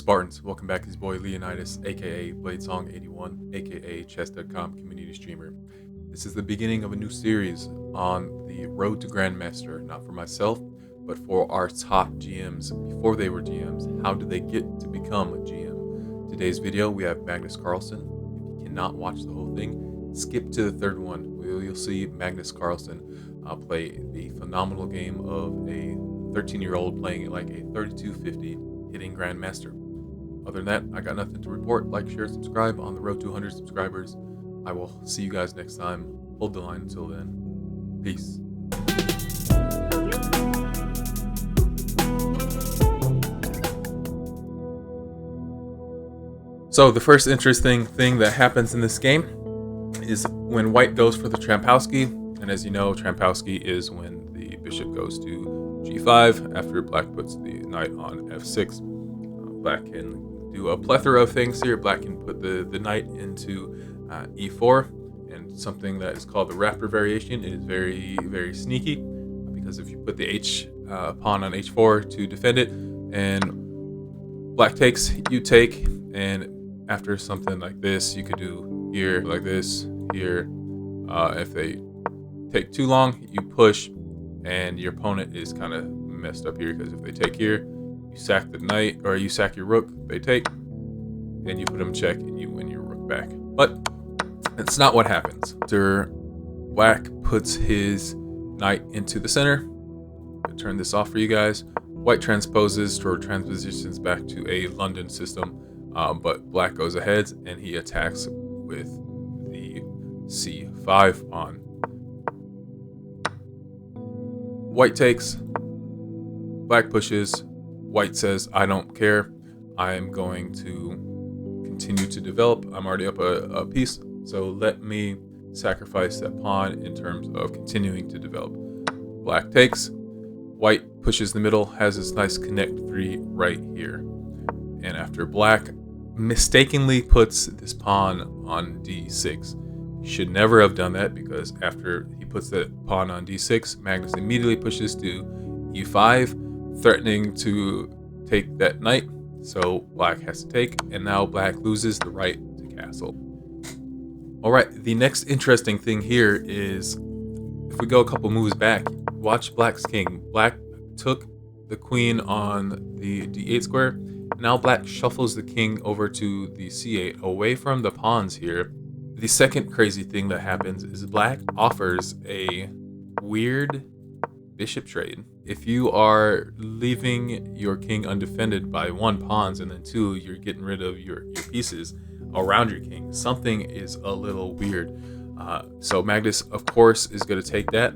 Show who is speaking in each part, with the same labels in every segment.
Speaker 1: Spartans, welcome back. It's boy Leonidas, aka Bladesong81, aka Chess.com community streamer. This is the beginning of a new series on the road to Grandmaster, not for myself, but for our top GMs before they were GMs. How did they get to become a GM? Today's video, we have Magnus Carlsen. If you cannot watch the whole thing, skip to the third one. You'll see Magnus Carlsen play the phenomenal game of a 13-year-old playing it like a 3250 hitting Grandmaster. Other than that, I got nothing to report. Like, share, subscribe on the road to 100 subscribers. I will see you guys next time. Hold the line until then. Peace. So the first interesting thing that happens in this game is when white goes for the Trampowsky. And as you know, Trampowsky is when the bishop goes to g5 after black puts the knight on f6. Black can do a plethora of things here. Black can put the knight into e4, and something that is called the raptor variation. It is very, very sneaky, because if you put the pawn on h4 to defend it, and black takes, you take, and after something like this, you could do here like this, here. If they take too long, you push, and your opponent is kind of messed up here, because if they take here, you sack the knight, or you sack your rook, they take, and you put them in check, and you win your rook back. But that's not what happens. After black puts his knight into the center, I'll turn this off for you guys. White transposes or transpositions back to a London system, but black goes ahead, and he attacks with the c5 pawn. White takes, black pushes. White says, I don't care. I am going to continue to develop. I'm already up a piece, so let me sacrifice that pawn in terms of continuing to develop. Black takes. White pushes the middle, has this nice connect 3 right here. And after black mistakenly puts this pawn on d6, he should never have done that, because after he puts that pawn on d6, Magnus immediately pushes to e5, threatening to take that knight. So black has to take, and now black loses the right to castle. All right, the next interesting thing here is, if we go a couple moves back, watch black's king. Black took the queen on the d8 square. Now black shuffles the king over to the c8, away from the pawns here. The second crazy thing that happens is black offers a weird bishop trade. If you are leaving your king undefended by 1 pawns, and then 2, you're getting rid of your pieces around your king, something is a little weird. So Magnus, of course, is going to take that.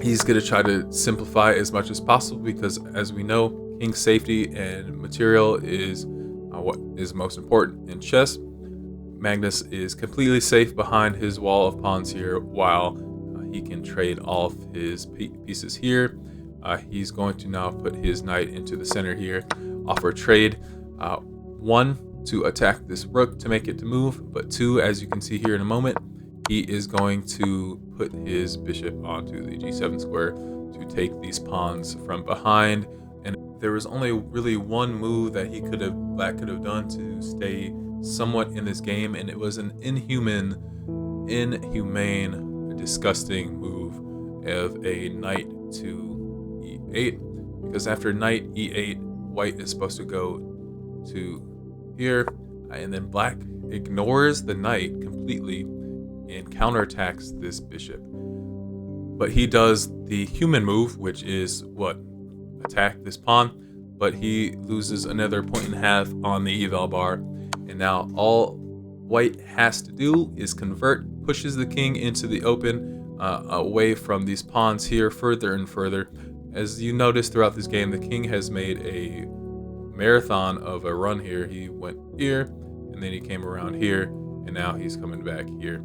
Speaker 1: He's going to try to simplify as much as possible, because as we know, king safety and material is what is most important in chess. Magnus is completely safe behind his wall of pawns here, while he can trade all of his pieces here. He's going to now put his knight into the center here, offer trade. 1, to attack this rook to make it to move, but 2, as you can see here in a moment, he is going to put his bishop onto the g7 square to take these pawns from behind. And there was only really one move that black could have done to stay somewhat in this game, and it was an inhumane, disgusting move of a knight to e8, because after knight e8, white is supposed to go to here, and then black ignores the knight completely and counterattacks this bishop. But he does the human move, which is what? Attack this pawn, but he loses another 1.5 on the eval bar, and now all white has to do is convert, pushes the king into the open, away from these pawns here further and further. As you notice throughout this game, the king has made a marathon of a run here. He went here, and then he came around here, and now he's coming back here.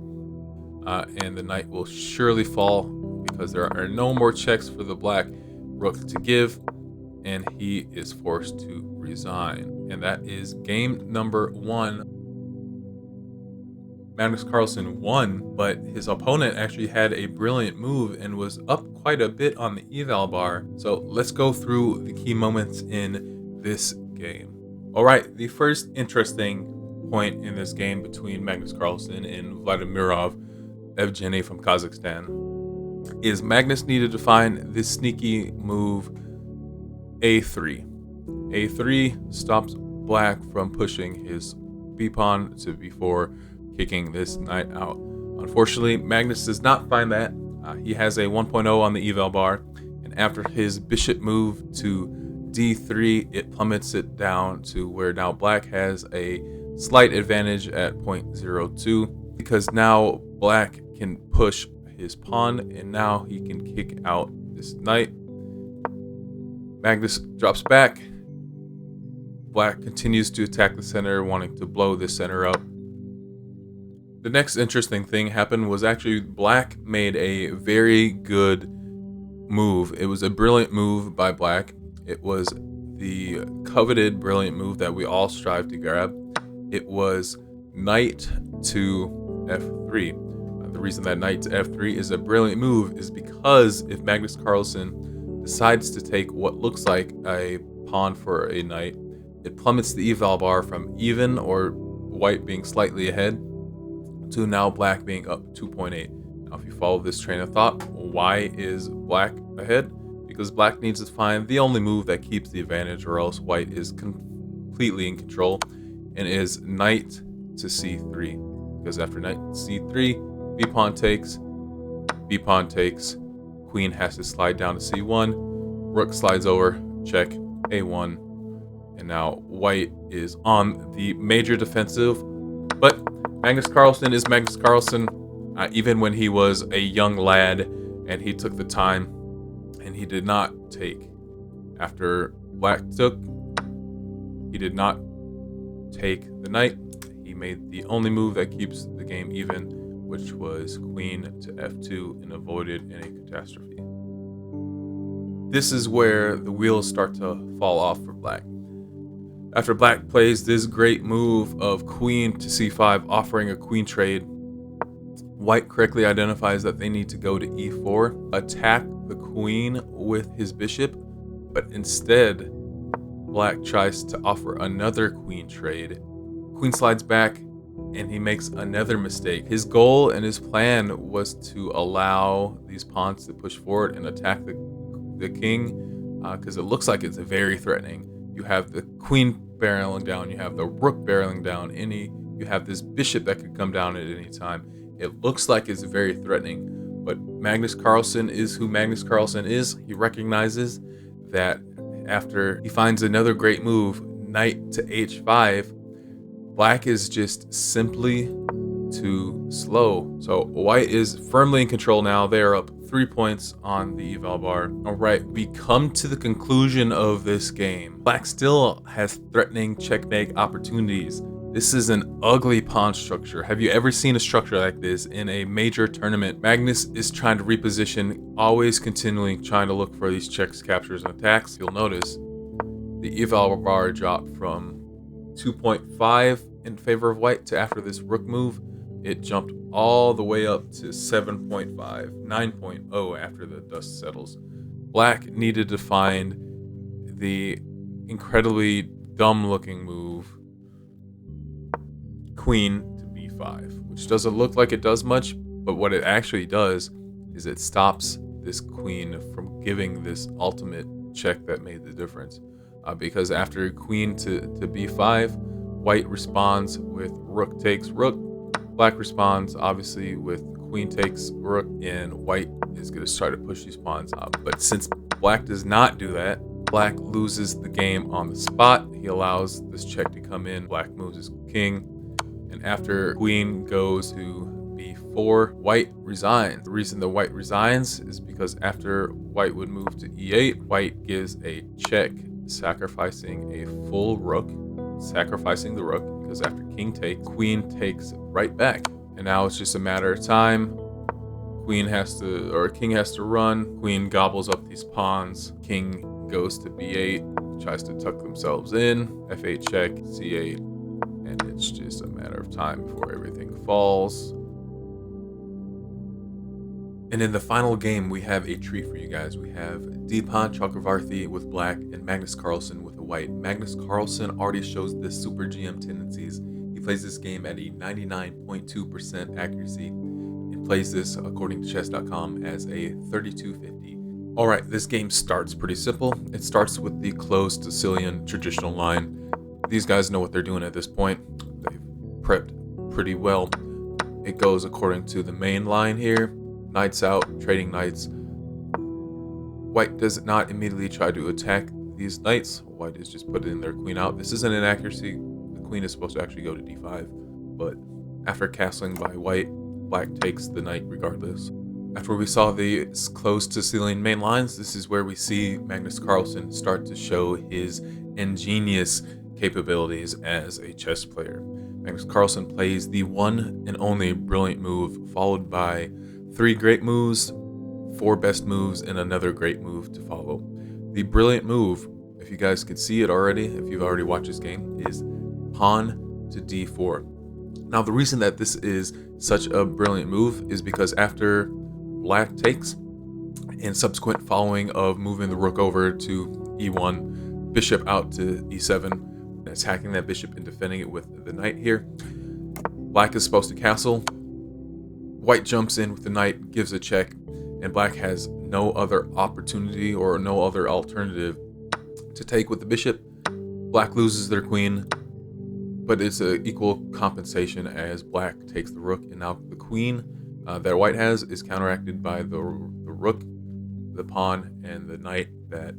Speaker 1: And the knight will surely fall, because there are no more checks for the black rook to give, and he is forced to resign. And that is game number 1. Magnus Carlsen won, but his opponent actually had a brilliant move and was up quite a bit on the eval bar. So let's go through the key moments in this game. All right, the first interesting point in this game between Magnus Carlsen and Vladimirov Evgeny from Kazakhstan is Magnus needed to find this sneaky move A3. A3 stops Black from pushing his B pawn to B4, kicking this knight out. Unfortunately, Magnus does not find that. He has a 1.0 on the eval bar, and after his bishop move to D3, it plummets it down to where now Black has a slight advantage at 0.02, because now Black can push his pawn, and now he can kick out this knight. Magnus drops back. Black continues to attack the center, wanting to blow this center up. The next interesting thing happened was actually Black made a very good move. It was a brilliant move by Black. It was the coveted brilliant move that we all strive to grab. It was knight to f3. The reason that knight to f3 is a brilliant move is because if Magnus Carlsen decides to take what looks like a pawn for a knight, it plummets the eval bar from even, or white being slightly ahead, to now Black being up 2.8. Now if you follow this train of thought, why is Black ahead? Because Black needs to find the only move that keeps the advantage, or else white is completely in control, and is knight to c3. Because after knight c3, b pawn takes, queen has to slide down to c1, rook slides over, check, a1, and now white is on the major defensive. But Magnus Carlsen is Magnus Carlsen, even when he was a young lad, and he took the time, and he did not take. After Black took, he did not take the knight. He made the only move that keeps the game even, which was queen to f2, and avoided any catastrophe. This is where the wheels start to fall off for Black. After Black plays this great move of queen to c5, offering a queen trade, white correctly identifies that they need to go to e4, attack the queen with his bishop, but instead Black tries to offer another queen trade. Queen slides back, and he makes another mistake. His goal and his plan was to allow these pawns to push forward and attack the king, because it looks like it's very threatening. You have the queen barreling down, you have the rook barreling down, you have this bishop that could come down at any time. It looks like it's very threatening, but Magnus Carlsen is who Magnus Carlsen is. He recognizes that after he finds another great move, knight to h5, Black is just simply too slow. So white is firmly in control now. They are up 3 points on the eval bar. All right, we come to the conclusion of this game. Black still has threatening checkmate opportunities. This is an ugly pawn structure. Have you ever seen a structure like this in a major tournament? Magnus is trying to reposition, always continually trying to look for these checks, captures, and attacks. You'll notice the eval bar dropped from 2.5 in favor of white to, after this rook move, it jumped all the way up to 7.5, 9.0 after the dust settles. Black needed to find the incredibly dumb looking move, queen to b5, which doesn't look like it does much, but what it actually does is it stops this queen from giving this ultimate check that made the difference. Because after queen to b5, white responds with rook takes rook. Black responds obviously with queen takes rook, and white is going to start to push these pawns up. But since Black does not do that, Black loses the game on the spot. He allows this check to come in. Black moves his king, and after queen goes to b4, white resigns. The reason that white resigns is because after white would move to e8, white gives a check, sacrificing a full rook, sacrificing the rook, because after king takes, queen takes right back. And now it's just a matter of time. King has to run. Queen gobbles up these pawns. King goes to b8, tries to tuck themselves in. f8 check, c8, and it's just a matter of time before everything falls. And in the final game, we have a treat for you guys. We have Deepan Chakkravarthy with black and Magnus Carlsen with a white. Magnus Carlsen already shows the super GM tendencies. He plays this game at a 99.2% accuracy and plays this, according to chess.com, as a 3250. Alright, this game starts pretty simple. It starts with the closed Sicilian traditional line. These guys know what they're doing at this point. They've prepped pretty well. It goes according to the main line here. Knights out, trading knights. White does not immediately try to attack these knights. White is just putting their queen out. This isn't an accuracy. The queen is supposed to actually go to d5. But after castling by white, black takes the knight regardless. After we saw the closed Sicilian main lines, this is where we see Magnus Carlsen start to show his ingenious capabilities as a chess player. Magnus Carlsen plays the one and only brilliant move, followed by 3 great moves, 4 best moves, and another great move to follow. The brilliant move, if you guys can see it already, if you've already watched this game, is pawn to d4. Now, the reason that this is such a brilliant move is because after black takes, and subsequent following of moving the rook over to e1, bishop out to e7, attacking that bishop and defending it with the knight here, black is supposed to castle. White jumps in with the knight, gives a check, and black has no other opportunity or no other alternative to take with the bishop. Black loses their queen, but it's an equal compensation as black takes the rook, and now the queen that white has is counteracted by the rook, the pawn, and the knight that,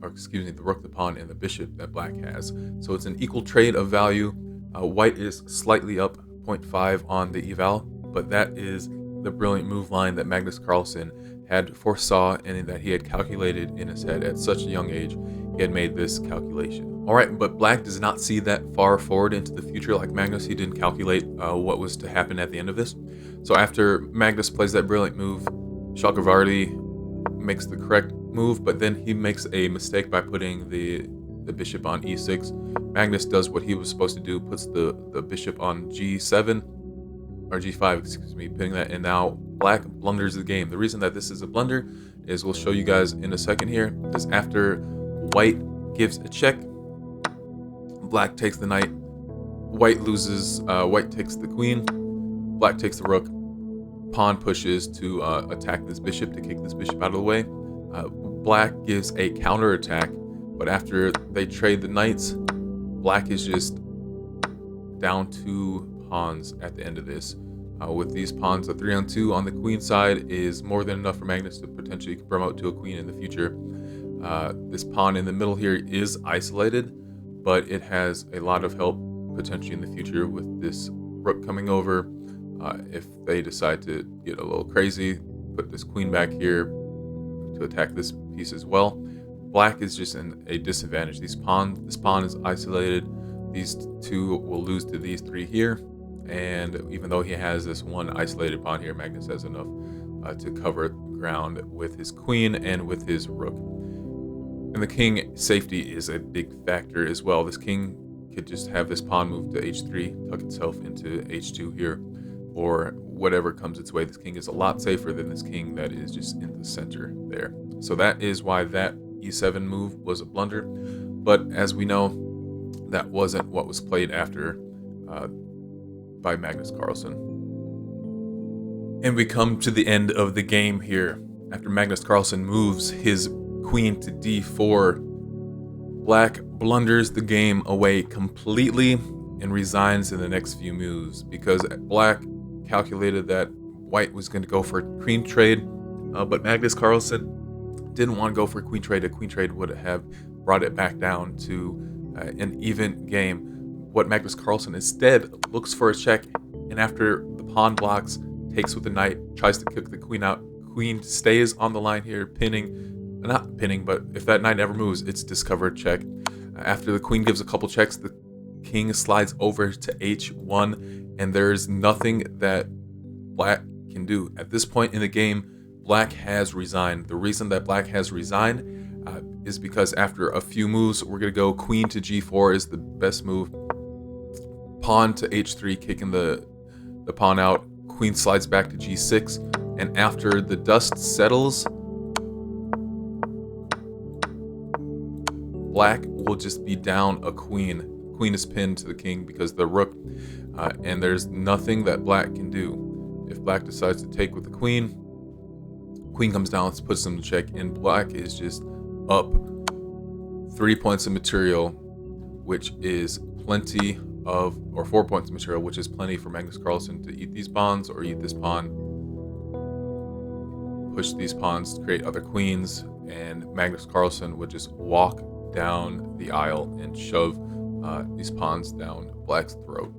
Speaker 1: or excuse me, the rook, the pawn, and the bishop that black has. So it's an equal trade of value. White is slightly up 0.5 on the eval, but that is the brilliant move line that Magnus Carlsen had foresaw and that he had calculated in his head at such a young age. He had made this calculation. Alright, but black does not see that far forward into the future like Magnus. He didn't calculate what was to happen at the end of this. So after Magnus plays that brilliant move, Chakkravarthy makes the correct move, but then he makes a mistake by putting the bishop on e6. Magnus does what he was supposed to do, puts the bishop on g7, or g5, excuse me, pinning that, and now black blunders the game. The reason that this is a blunder is, we'll show you guys in a second here, is after white gives a check, black takes the knight, white loses, white takes the queen, black takes the rook, pawn pushes to attack this bishop, to kick this bishop out of the way. Black gives a counter attack, but after they trade the knights, black is just down 2 pawns at the end of this. With these pawns, a 3-on-2 on the queen side is more than enough for Magnus to potentially promote to a queen in the future. This pawn in the middle here is isolated, but it has a lot of help potentially in the future with this rook coming over. If they decide to get a little crazy, put this queen back here to attack this piece as well. Black is just in a disadvantage. This pawn is isolated. These 2 will lose to these 3 here. And even though he has this one isolated pawn here, Magnus has enough to cover ground with his queen and with his rook. And the king safety is a big factor as well. This king could just have this pawn move to h3, tuck itself into h2 here, or whatever comes its way. This king is a lot safer than this king that is just in the center there. So that is why that e7 move was a blunder. But as we know, that wasn't what was played after by Magnus Carlsen. And we come to the end of the game here. After Magnus Carlsen moves his queen to d4, black blunders the game away completely and resigns in the next few moves, because black calculated that white was going to go for a queen trade, but Magnus Carlsen didn't want to go for a queen trade. A queen trade would have brought it back down to an even game. What Magnus Carlsen instead looks for a check, and after the pawn blocks, takes with the knight, tries to kick the queen out. Queen stays on the line here, pinning, not pinning, but if that knight ever moves, it's discovered check. After the queen gives a couple checks, the king slides over to h1, and there's nothing that black can do. At this point in the game, black has resigned. The reason that black has resigned is because after a few moves, we're going to go queen to g4 is the best move. Pawn to h3, kicking the pawn out. Queen slides back to g6, And after the dust settles, black will just be down a queen. Queen is pinned to the king because the rook, and there's nothing that black can do. If black decides to take with the queen comes down, puts them to check, and black is just up 3 points of material, which is plenty of, or 4 points of material, which is plenty for Magnus Carlsen to eat these pawns or eat this pawn, push these pawns to create other queens, and Magnus Carlsen would just walk down the aisle and shove these pawns down black's throat.